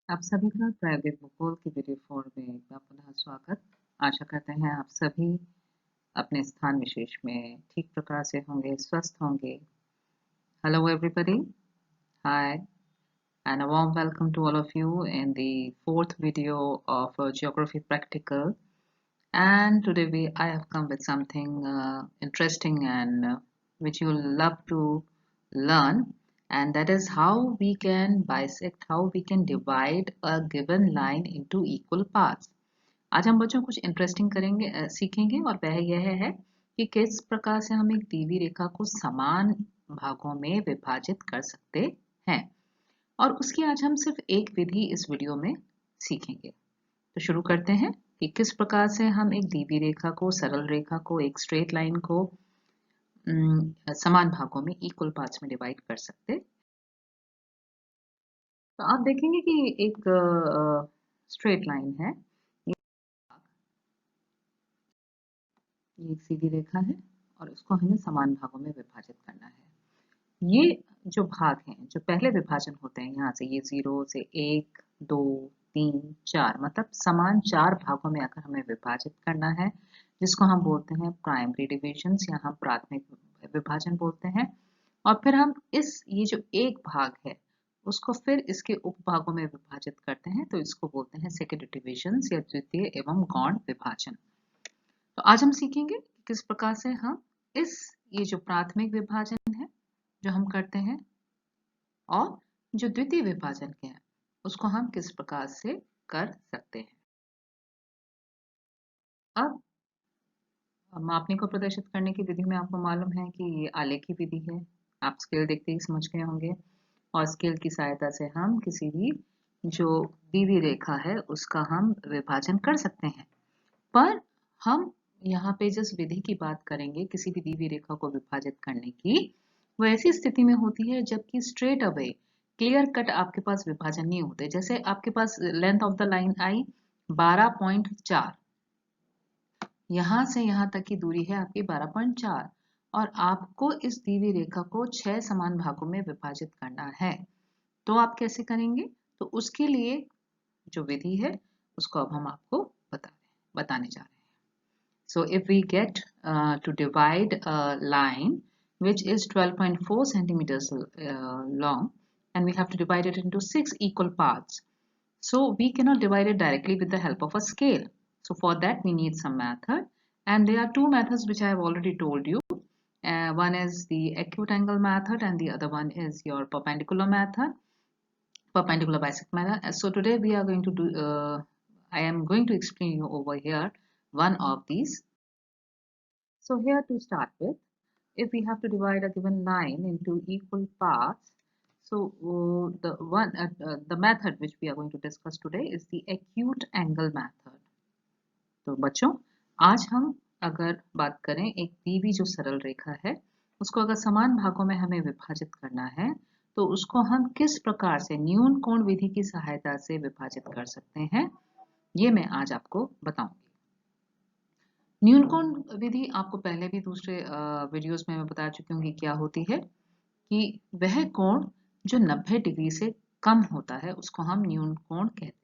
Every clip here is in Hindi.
आप सभी का प्राइवेट भूगोल की वीडियो 4 में एक बार पुनः स्वागत। आशा करते हैं आप सभी अपने स्थान विशेष में ठीक प्रकार से होंगे, स्वस्थ होंगे। Hello everybody, hi and a warm welcome to all of you in the fourth video of Geography Practical. And today I have come with something interesting and which you will love to learn, and that is how we can bisect, how we can divide a given line into equal parts. आज हम बच्चों कुछ इंटरेस्टिंग करेंगे, सीखेंगे, और वह यह है कि किस प्रकार से हम एक दी हुई रेखा को समान भागों में विभाजित कर सकते हैं। और उसकी आज हम सिर्फ एक विधि इस वीडियो में सीखेंगे। तो शुरू करते हैं कि किस प्रकार से हम एक दी हुई रेखा को, सरल रेखा को, एक स्ट्रेट लाइन को समान भागों में, इक्वल पार्ट्स में डिवाइड कर सकते। तो आप देखेंगे कि एक स्ट्रेट लाइन है, ये एक सीधी रेखा है और उसको हमें समान भागों में विभाजित करना है। ये जो भाग हैं, जो पहले विभाजन होते हैं, यहाँ से ये 0 से 1, 2, 3, 4, मतलब समान 4 भागों में अगर हमें विभाजित करना है, जिसको हम बोलते हैं प्राइमरी डिविजन या हम प्राथमिक विभाजन बोलते हैं। और फिर हम ये जो एक भाग है उसको फिर इसके उपभागों में विभाजित करते हैं, तो इसको बोलते हैं सेकेंडरी डिविजन या द्वितीय एवं गौण विभाजन। तो आज हम सीखेंगे किस प्रकार से हम ये जो प्राथमिक विभाजन है जो हम करते हैं, और जो द्वितीय विभाजन के हैं उसको हम किस प्रकार से कर सकते हैं। अब मापने को प्रदर्शित करने की विधि में आपको मालूम है कि ये आलेख की विधि है। आप स्केल देखते ही समझ गए होंगे, और स्केल की सहायता से हम किसी भी जो दी हुई रेखा है उसका हम विभाजन कर सकते हैं। पर हम यहाँ पे जिस विधि की बात करेंगे किसी भी दी हुई रेखा को विभाजित करने की, वो ऐसी स्थिति में होती है जबकि स्ट्रेट अवे क्लियर कट आपके पास विभाजन नहीं होते। जैसे आपके पास लेंथ ऑफ द लाइन आई 12.4, यहाँ से यहाँ तक की दूरी है आपकी 12.4, और आपको इस दी हुई रेखा को 6 समान भागों में विभाजित करना है। तो आप कैसे करेंगे? तो उसके लिए जो विधि है उसको अब हम आपको बताने जा रहे हैं। So if we get to divide a line which is 12.4 centimeters long, and we have to divide it into 6 equal parts, so we cannot divide it directly with the help of a scale. So for that we need some method, and there are two methods which I have already told you. One is the acute angle method and the other one is your perpendicular method, perpendicular bisect method. So today we are going to do, I am going to explain you over here one of these. So here to start with, if we have to divide a given line into equal parts, so the method which we are going to discuss today is the acute angle method. तो बच्चों, आज हम अगर बात करें एक दी हुई जो सरल रेखा है उसको अगर समान भागों में हमें विभाजित करना है, तो उसको हम किस प्रकार से न्यून कोण विधि की सहायता से विभाजित कर सकते हैं, ये मैं आज आपको बताऊंगी। न्यून कोण विधि आपको पहले भी दूसरे वीडियोस में मैं बता चुकी हूँ कि क्या होती है, कि वह कोण जो 90 डिग्री से कम होता है उसको हम न्यून कोण कहते हैं।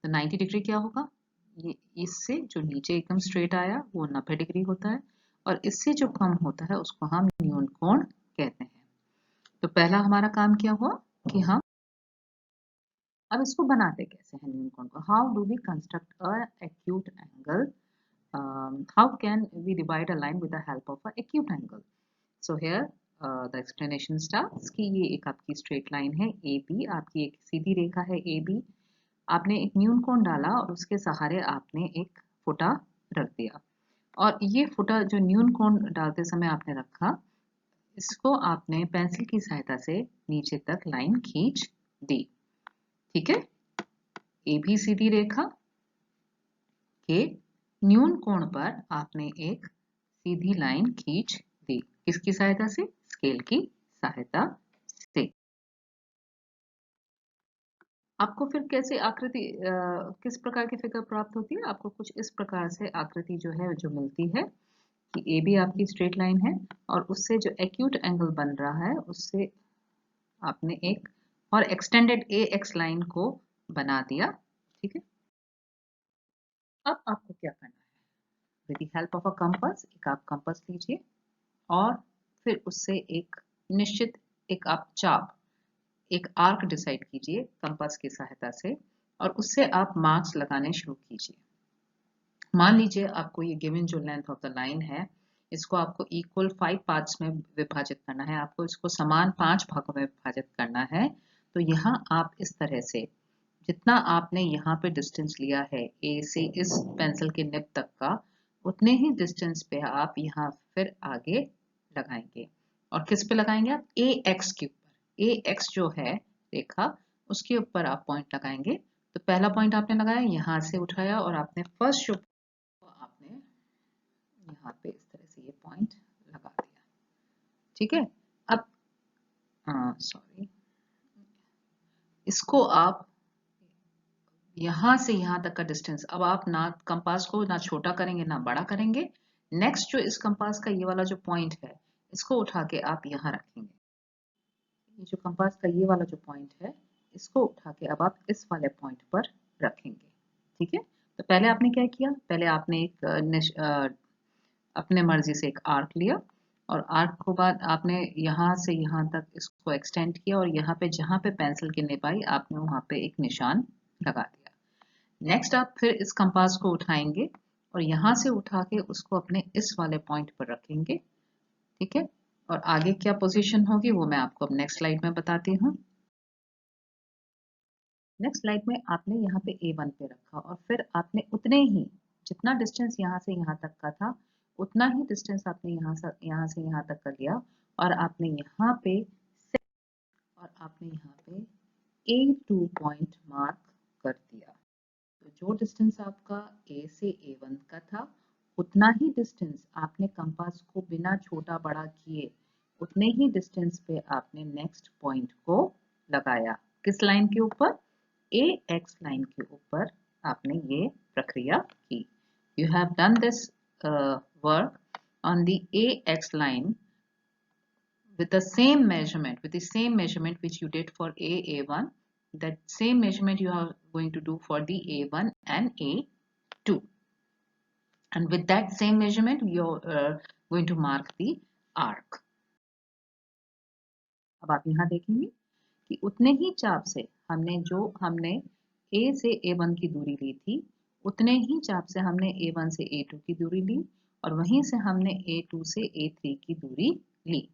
तो 90 डिग्री क्या होगा? ये इससे जो नीचे एकदम स्ट्रेट आया वो 90 डिग्री होता है, और इससे जो कम होता है उसको हम न्यून कोण कहते हैं। तो पहला हमारा काम क्या हुआ कि हम अब इसको बनाते कैसे हैं न्यून कोण को। How do we construct a acute angle? How can we divide a line with the help of a acute angle? So here the explanation starts कि ये एक आपकी straight line है AB, आपकी एक सीधी रेखा है AB, आपने एक न्यून कोण डाला और उसके सहारे आपने एक फुटा रख दिया, और ये फुटा जो न्यून कोण डालते समय आपने रखा, इसको आपने पेंसिल की सहायता से नीचे तक लाइन खींच दी। ठीक है, AB सीधी रेखा के न्यून कोण पर आपने एक सीधी लाइन खींच दी। किसकी सहायता से? स्केल की सहायता से। आपको फिर कैसे आकृति किस प्रकार की फिगर प्राप्त होती है? आपको कुछ इस प्रकार से आकृति जो है जो मिलती है कि ए बी आपकी स्ट्रेट लाइन है, और उससे जो एक्यूट एंगल बन रहा है उससे आपने एक और एक्सटेंडेड ए एक्स लाइन को बना दिया। ठीक है, अब आपको क्या करना है, with the help of a compass, एक आप कंपास लीजिए और फिर उससे एक निश्चित, एक आप चाप, एक आर्क डिसाइड कीजिए कंपास की सहायता से और उससे आप मार्क्स लगाने शुरू कीजिए। मान लीजिए आपको ये गिवन जो लेंथ ऑफ द लाइन है, इसको आपको इक्वल 5 पार्ट्स में विभाजित करना है, आपको इसको समान 5 भागों में विभाजित करना है। तो यहाँ आप इस तरह से, जितना आपने यहाँ पे डिस्टेंस लिया है ए से इस पेंसिल के निब तक का, उतने ही डिस्टेंस पे आप यहाँ फिर आगे लगाएंगे। और किस पे लगाएंगे आप, ए एक्स के ऊपर, ए एक्स जो है रेखा, उसके ऊपर आप पॉइंट लगाएंगे। तो पहला पॉइंट आपने लगाया, यहाँ से उठाया और आपने फर्स्ट जो, तो आपने यहाँ पे इस तरह से ये पॉइंट लगा दिया। ठीक है, अब सॉरी, इसको आप यहाँ से यहाँ तक का डिस्टेंस, अब आप ना कंपास को ना छोटा करेंगे ना बड़ा करेंगे। नेक्स्ट जो इस कंपास का ये वाला जो पॉइंट है, इसको उठा के आप यहाँ रखेंगे। ये जो कंपास का ये वाला जो पॉइंट है, इसको उठा के अब आप इस वाले पॉइंट पर रखेंगे। ठीक है, तो पहले आपने क्या किया, पहले आपने एक अपने मर्जी से एक आर्क लिया और आर्क को बाद आपने यहाँ से यहाँ तक इसको एक्सटेंड किया और यहाँ पे जहाँ पे पेंसिल की निब आई आपने वहाँ पे एक निशान लगा दिया। नेक्स्ट आप फिर इस कंपास को उठाएंगे और यहाँ से उठा के उसको अपने इस वाले पॉइंट पर रखेंगे। ठीक है, और आगे क्या पोजीशन होगी वो मैं आपको अब नेक्स्ट स्लाइड में बताती हूँ। नेक्स्ट स्लाइड में आपने यहाँ पे A1 पे रखा और फिर आपने उतने ही, जितना डिस्टेंस यहाँ से यहाँ तक का था, उतना ही डिस्टेंस आपने यहाँ से यहाँ तक का लिया और आपने यहाँ पे और आपने यहाँ पे A2 पॉइंट मार्क कर दिया। तो जो डिस्टेंस आपका A से A1 का था, उतना ही डिस्टेंस आपने कंपास को बिना छोटा बड़ा किए, उतने ही डिस्टेंस पे आपने नेक्स्ट पॉइंट को लगाया। किस लाइन के ऊपर, ए एक्स लाइन के ऊपर आपने ये प्रक्रिया की। You have done this work on the A x line with the same measurement which you did for A1, that same measurement you are going to do for the A1 and A2. And with that same measurement, you're going to mark the arc. अब आप यहाँ देखेंगे कि उतने ही चाप से हमने A से A1 की दूरी ली थी, उतने ही चाप से हमने A1 से A2 की दूरी ली और वहीं से हमने A2 से A3 की दूरी ली।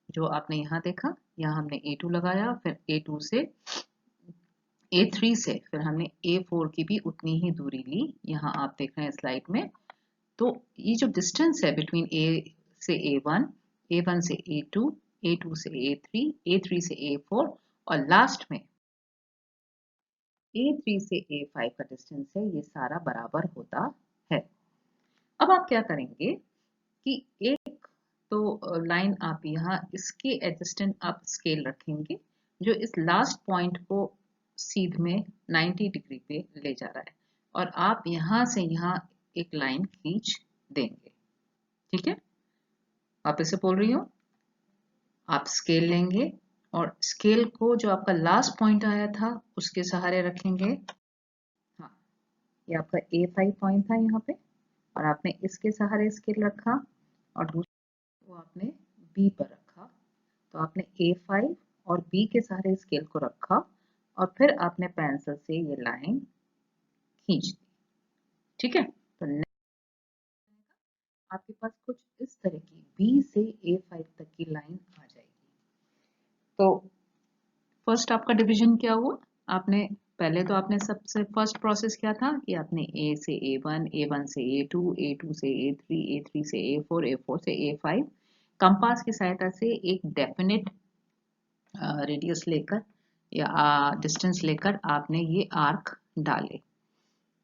जो आपने यहाँ देखा, यहाँ हमने A2 लगाया, फिर A2 से A3 से फिर हमने A4 की भी उतनी ही दूरी ली। यहाँ आप देख रहे हैं स्लाइड में। तो ये जो डिस्टेंस है बिटवीन A से A1, A1 से A2, A2 से A3, A3 से A4 और लास्ट में A3 से A5 का डिस्टेंस है, ये सारा बराबर होता है। अब आप क्या करेंगे कि एक तो लाइन आप यहाँ इसके एडजस्टेंट आप स्केल रखेंगे जो इस लास्ट पॉइंट को सीध में 90 डिग्री पे ले जा रहा है और आप यहाँ से यहाँ एक लाइन खींच देंगे। ठीक है, वापस से बोल रही हूँ, आप स्केल लेंगे और स्केल को जो आपका लास्ट पॉइंट आया था उसके सहारे रखेंगे। हाँ, ये आपका A5 पॉइंट था यहाँ पे और आपने इसके सहारे स्केल रखा और दूसरा वो आपने B पर रखा। तो आपने A5 और B के सहारे स्केल को रखा और फिर आपने पेंसिल से ये लाइन खींच दी। ठीक है, तो आपके पास कुछ इस तरह की B से A5 तक की लाइन आ जाएगी। तो फर्स्ट आपका डिवीजन क्या हुआ, आपने पहले तो आपने सबसे फर्स्ट प्रोसेस क्या था कि आपने A से A1, A1 से A2, A2 से A3, A3 से A4, A4 से A5 कंपास की सहायता से एक डेफिनेट रेडियस लेकर या डिस्टेंस लेकर आपने ये आर्क डाले,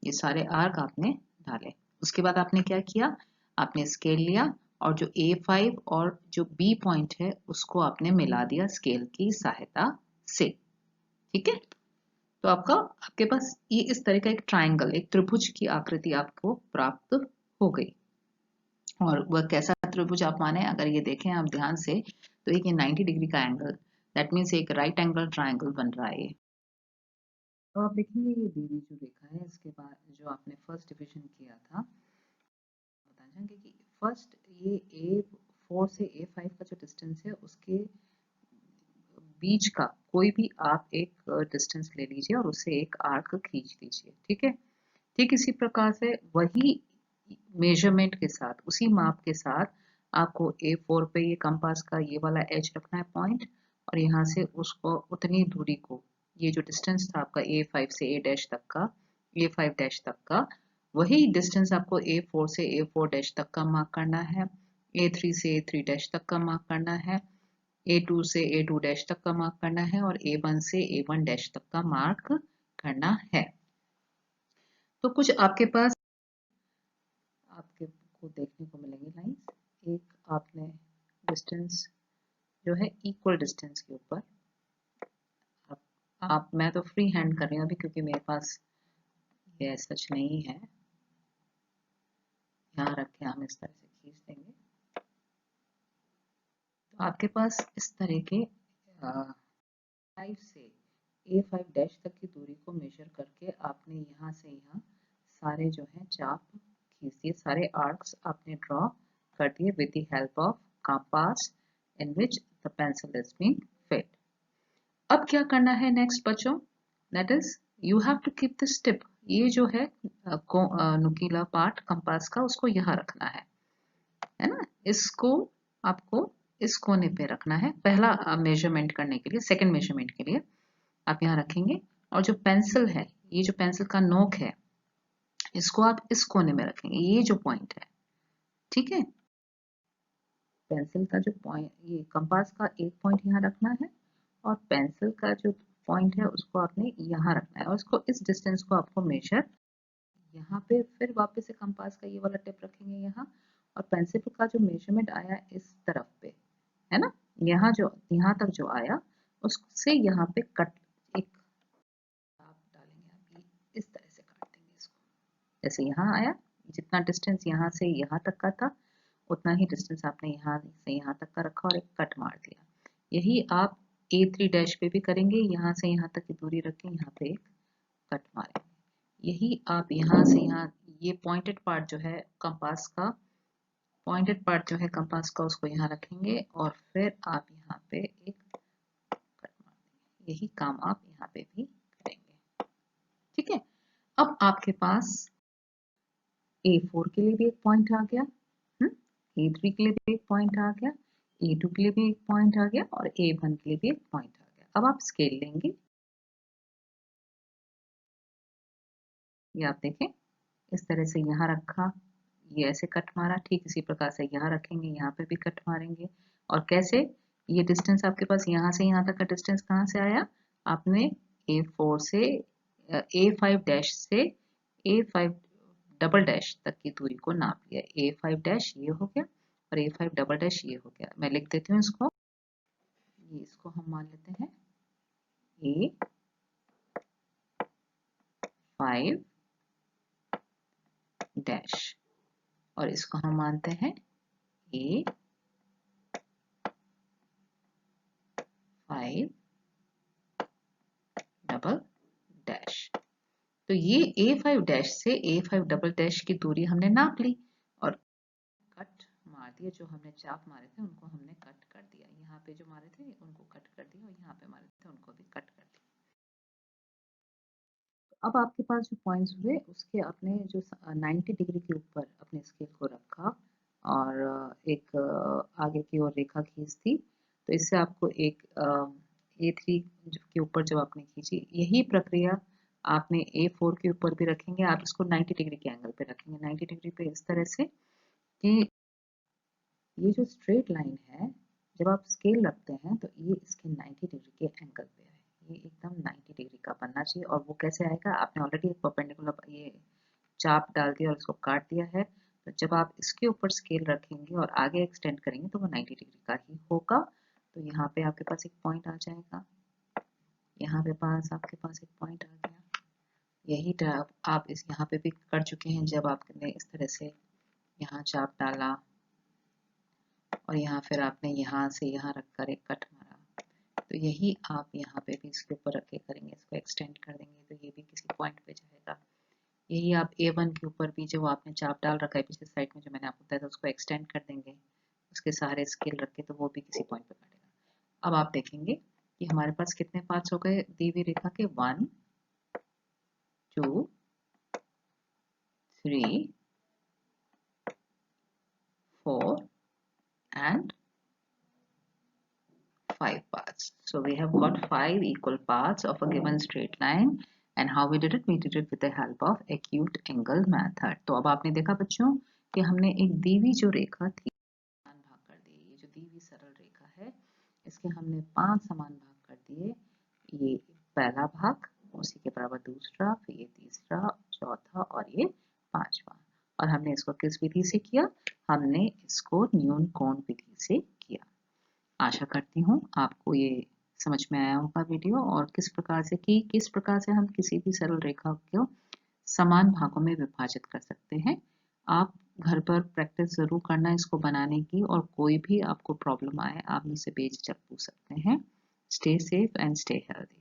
ये सारे आर्क आपने डाले। उसके बाद आपने क्या किया, आपने स्केल लिया और जो A5 और जो B पॉइंट है उसको आपने मिला दिया स्केल की सहायता से। ठीक है, तो आपके पास ये इस तरह का एक ट्रायंगल, एक त्रिभुज की आकृति आपको प्राप्त हो गई। और वह कैसा त्रिभुज आप माने, अगर ये देखें आप ध्यान से तो एक ये 90 डिग्री का एंगल, दैट मीन्स एक राइट एंगल ट्रायंगल बन रहा है। तो आप देखेंगे ये बीवी जो रेखा है, इसके बाद जो आपने फर्स्ट डिवीजन किया था, बता जाएंगे कि फर्स्ट ये A4 से A5 का जो डिस्टेंस है उसके बीच का कोई भी आप एक डिस्टेंस ले लीजिए और उससे एक आर्क खींच लीजिए। ठीक है, ठीक इसी प्रकार से वही मेजरमेंट के साथ, उसी माप के साथ आपको A4 पे ये कंपास का ये वाला एज रखना है पॉइंट, और यहाँ से उसको उतनी दूरी को, ये जो डिस्टेंस था आपका A5 से A डैश तक का, A5 डैश तक का, वही डिस्टेंस आपको A4 से A4 डैश तक का मार्क करना है, A3 से A3 डैश तक का मार्क करना है, A2 से A2 डैश तक का मार्क करना है, और A1 से A1 डैश तक का मार्क करना है। तो कुछ आपके पास आपके को देखने को मिलेंगी लाइंस। एक आपने डिस्टेंस जो है इक्वल डिस्टेंस के ऊपर, मैं तो फ्री हैंड कर रही हूँ अभी क्योंकि मेरे पास ये सच नहीं है, यहाँ रख के हम इस तरह से खींच देंगे। तो आपके पास इस तरह के 5 से A5 डैश तक की दूरी को मेजर करके आपने यहाँ से यहाँ सारे जो है चाप खींच दिए, सारे आर्क्स आपने ड्रॉ कर दिए with the help of compass in which the pencil is being fit. अब क्या करना है नेक्स्ट बच्चों, that is you have to keep this tip, ये जो है नुकीला पार्ट कंपास का उसको यहाँ रखना है ना, इसको आपको इस कोने पे रखना है पहला मेजरमेंट करने के लिए, सेकंड मेजरमेंट के लिए आप यहाँ रखेंगे, और जो पेंसिल है, ये जो पेंसिल का नोक है, इसको आप इस कोने में रखेंगे, ये जो पॉइंट है। ठीक है, पेंसिल का जो पॉइंट, ये कंपास का एक पॉइंट यहाँ रखना है, और पेंसिल का जो पॉइंट है उसको आपने यहाँ रखना है, और इसको इस डिस्टेंस को आपको मेजर यहाँ पे, फिर वापस से कंपास का ये वाला टिप रखेंगे यहाँ, और पेंसिल का जो मेजरमेंट आया इस तरफ पे, है ना, यहाँ जो यहाँ तक जो आया उससे यहाँ पे कट एक आप डालेंगे, आप ये इस तरह से काट देंगे इसको, जैसे यहाँ आया, जितना डिस्टेंस यहाँ से यहाँ तक का था उतना ही डिस्टेंस आपने यहाँ से यहाँ तक का रखा और एक कट मार दिया। यही आप A3 डैश पे भी करेंगे, यहाँ से यहाँ तक की दूरी रखें, यहाँ पे एक कट मारेंगे। यही आप यहाँ से यहाँ, ये पॉइंटेड पार्ट जो है कंपास का, पॉइंटेड पार्ट जो है कंपास का उसको यहाँ रखेंगे, और फिर आप यहाँ पे एक कट मार देंगे। यही काम आप यहाँ पे भी करेंगे। ठीक है, अब आपके पास A4 के लिए भी एक पॉइंट आ गया, A3 के लिए भी एक पॉइंट आ गया, A2 के लिए भी एक पॉइंट आ गया, और A1 के लिए भी एक पॉइंट आ गया। अब आप स्केल लेंगे, ये आप देखें इस तरह से यहाँ रखा, ये ऐसे कट मारा, ठीक इसी प्रकार से यहाँ रखेंगे, यहाँ पे भी कट मारेंगे। और कैसे, ये डिस्टेंस आपके पास यहाँ से यहाँ तक का डिस्टेंस कहाँ से आया, आपने A4 से A5 डैश से A5 डबल डैश तक की दूरी को नाप लिया, A5 डैश ये हो गया और A5 डबल डैश ये हो गया। मैं लिख देती हूँ इसको, ये इसको हम मान लेते हैं A5 डैश, और इसको हम मानते हैं A5 डबल डैश। तो ये A5 डैश से A5 डबल डैश की दूरी हमने नाप ली, और कट मार दिया, जो हमने चाप मारे थे उनको हमने कट कर दिया, यहाँ पे जो मारे थे उनको कट कर दिया, और यहाँ पे मारे थे उनको भी कट कर दिया। अब आपके पास जो पॉइंट्स हुए उसके अपने जो 90 डिग्री के ऊपर अपने स्केल को रखा, और एक आगे की ओर रेखा खींच दी, तो इससे आपको एक A3 के ऊपर जब आपने खींची, यही प्रक्रिया आपने A4 के ऊपर भी रखेंगे, आप इसको 90 डिग्री के एंगल पे रखेंगे, 90 डिग्री पे इस तरह से कि ये जो स्ट्रेट लाइन है, जब आप स्केल रखते हैं तो ये इसके 90 डिग्री के एंगल पे है, ये एकदम 90 डिग्री का बनना चाहिए। और वो कैसे आएगा, आपने ऑलरेडी एक परपेंडिकुलर ये चाप डाल दिया और उसको काट दिया है, तो जब आप इसके ऊपर स्केल रखेंगे और आगे एक्सटेंड करेंगे तो वो 90 डिग्री का ही होगा। तो यहाँ पे आपके पास एक पॉइंट आ जाएगा, यहाँ पे पास आपके पास एक पॉइंट आ गया, यही आप इस यहाँ पे भी कर चुके हैं, जब आपने इस तरह से यहाँ चाप डाला और यहाँ फिर आपने यहाँ से यहाँ रखकर एक कट मारा, तो यही आप यहाँ पे भी इसके ऊपर रख के करेंगे, इसको एक्सटेंड कर देंगे तो ये भी किसी पॉइंट पे जाएगा। यही आप A1 के ऊपर भी जो आपने चाप डाल रखा है पिछले साइड में जो मैंने आपको बताया था उसको एक्सटेंड कर देंगे, उसके सहारे स्केल रख के, तो वो भी किसी पॉइंट पे काटेगा। अब आप देखेंगे कि हमारे पास कितने पार्ट्स हो गए दी हुई रेखा के, 1 2 3 4 and 5 parts. So we have got 5 equal parts of a given straight line, and how we did it? We did it with the help of acute angle method. तो अब आपने देखा बच्चों कि हमने एक दी हुई जो रेखा थी समान भाग कर दिए। ये जो दी हुई सरल रेखा है इसके हमने 5 समान भाग कर दिए। ये पहला भाग, उसी के बराबर दूसरा, फिर ये तीसरा, चौथा और ये पांचवा। और हमने इसको किस विधि से किया? हमने इसको न्यून कोण विधि से किया। आशा करती हूँ आपको ये समझ में आया होगा वीडियो, और किस प्रकार से हम किसी भी सरल रेखा को समान भागों में विभाजित कर सकते हैं। आप घर पर प्रैक्टिस जरूर करना इसको बनाने की, और कोई भी आपको प्रॉब्लम आए आप मुझसे बेझिझक पूछ सकते हैं। Stay safe and stay healthy.